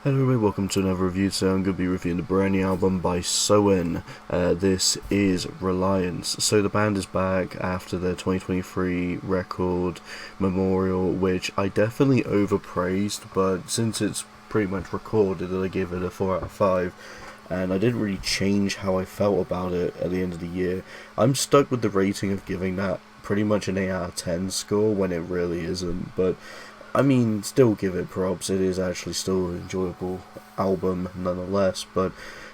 Hello everybody, welcome to another review. So I'm going to be reviewing the brand new album by Soen. This is Reliance. So the band is back after their 2023 record Memorial, which I definitely overpraised, but since it's pretty much recorded, I give it a 4 out of 5. And I didn't really change how I felt about it at the end of the year. I'm stuck with the rating of giving that pretty much an 8 out of 10 score when it really isn't, but I mean, still give it props. It is actually still an enjoyable album nonetheless, but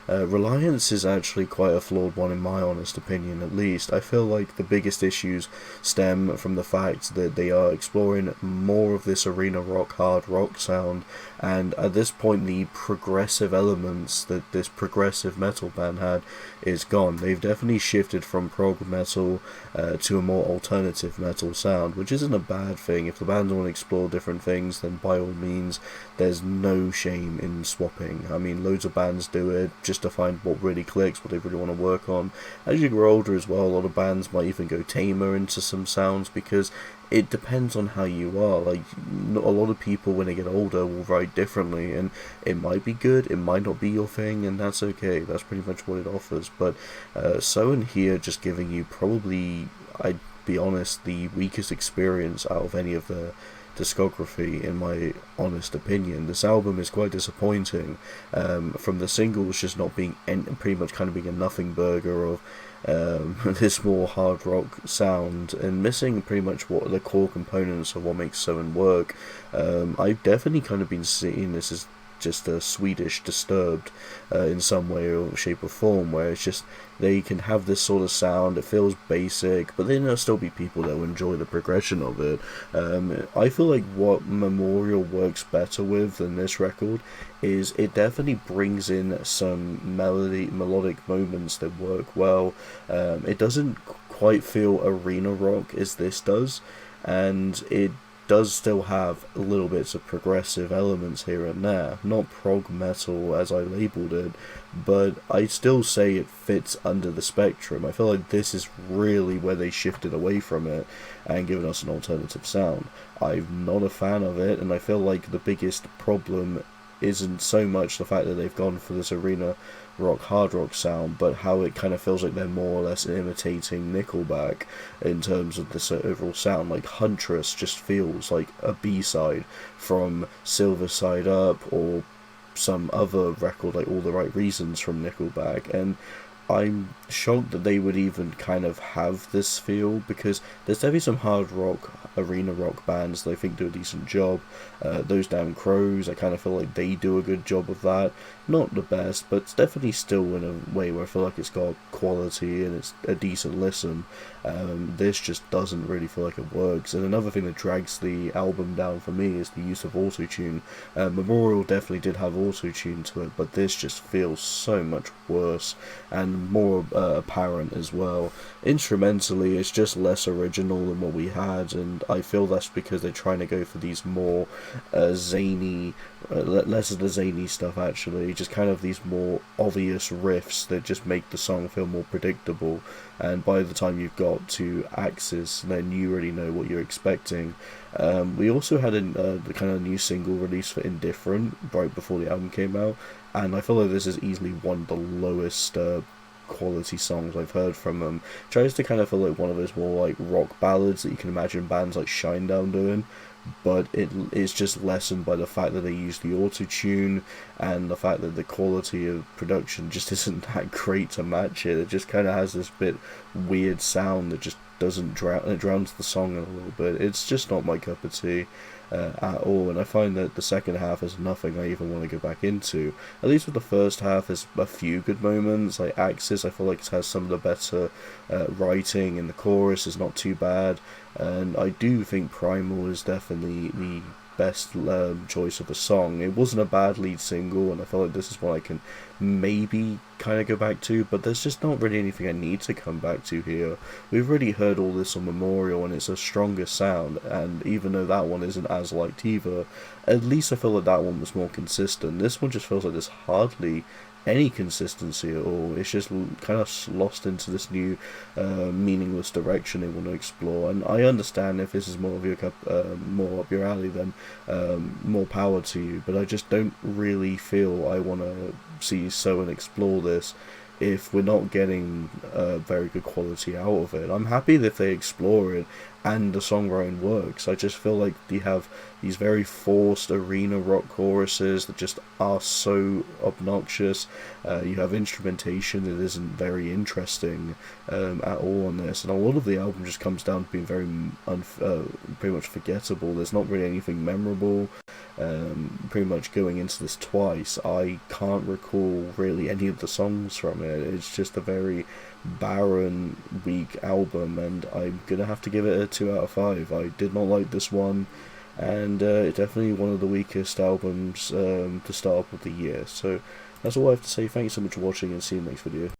Reliance is actually quite a flawed one in my honest opinion, at least. I feel like the biggest issues stem from the fact that they are exploring more of this arena rock, hard rock sound, and at this point the progressive elements that this progressive metal band had is gone. They've definitely shifted from prog metal to a more alternative metal sound, which isn't a bad thing. If the band want to explore different things, then by all means, there's no shame in swapping. I mean, loads of bands do it just to find what really clicks, what they really want to work on. As you grow older as well, a lot of bands might even go tamer into some sounds because it depends on how you are. Like, a lot of people when they get older will write differently, and it might be good, it might not be your thing, and that's okay. That's pretty much what it offers. But Soen here just giving you probably, I'd be honest, the weakest experience out of any of the discography, in my honest opinion. This album is quite disappointing. From the singles just not being pretty much kind of being a nothing burger of this more hard rock sound and missing pretty much what the core components of what makes Soen work. I've definitely kind of been seeing this as just a Swedish Disturbed in some way or shape or form, where it's just they can have this sort of sound, it feels basic, but then there'll still be people that will enjoy the progression of it. I feel like what Memorial works better with than this record is it definitely brings in some melodic moments that work well. It doesn't quite feel arena rock as this does, and it does still have a little bits of progressive elements here and there. Not prog metal as I labelled it, but I'd still say it fits under the spectrum. I feel like this is really where they shifted away from it and given us an alternative sound. I'm not a fan of it, and I feel like the biggest problem isn't so much the fact that they've gone for this arena rock, hard rock sound, but how it kind of feels like they're more or less imitating Nickelback in terms of this overall sound. Like Huntress just feels like a B-side from Silver Side Up or some other record like All the Right Reasons from Nickelback, and I'm shocked that they would even kind of have this feel, because there's definitely some hard rock, arena rock bands that I think do a decent job. Those Damn Crows, I kind of feel like they do a good job of that. Not the best, but it's definitely still in a way where I feel like it's got quality and it's a decent listen. This just doesn't really feel like it works. And another thing that drags the album down for me is the use of autotune. Memorial definitely did have autotune to it, but this just feels so much worse and more apparent as well. Instrumentally, it's just less original than what we had, and I feel that's because they're trying to go for these more zany, less of the zany stuff actually, just kind of these more obvious riffs that just make the song feel more predictable. And by the time you've got to Axis, then you already know what you're expecting. We also had the kind of new single release for Indifferent right before the album came out, and I feel like this is easily one of the lowest quality songs I've heard from them. It tries to kind of feel like one of those more like rock ballads that you can imagine bands like Shinedown doing, but it is just lessened by the fact that they use the auto-tune and the fact that the quality of production just isn't that great to match it. It just kind of has this bit weird sound that just doesn't drown, it drowns the song a little bit. It's just not my cup of tea at all, and I find that the second half is nothing I even want to go back into. At least with the first half, there's a few good moments, like Axis, I feel like it has some of the better writing, and the chorus is not too bad, and I do think Primal is definitely the best choice of a song. It wasn't a bad lead single, and I feel like this is one I can maybe kind of go back to, but there's just not really anything I need to come back to here. We've already heard all this on Memorial, and it's a stronger sound, and even though that one isn't as liked either, at least I feel like that one was more consistent. This one just feels like there's hardly any consistency at all. It's just kind of lost into this new meaningless direction they want to explore. And I understand if this is more of your more up your alley, then more power to you. But I just don't really feel I want to see Soen explore this if we're not getting very good quality out of it. I'm happy that they explore it and the songwriting works. I just feel like you have these very forced arena rock choruses that just are so obnoxious. You have instrumentation that isn't very interesting at all on this, and a lot of the album just comes down to being very pretty much forgettable. There's not really anything memorable. Pretty much going into this twice, I can't recall really any of the songs from it. It's just a very barren, weak album, and I'm gonna have to give it a 2 out of 5. I did not like this one, and it's definitely one of the weakest albums to start up with the year. So that's all I have to say. Thank you so much for watching, and see you in the next video.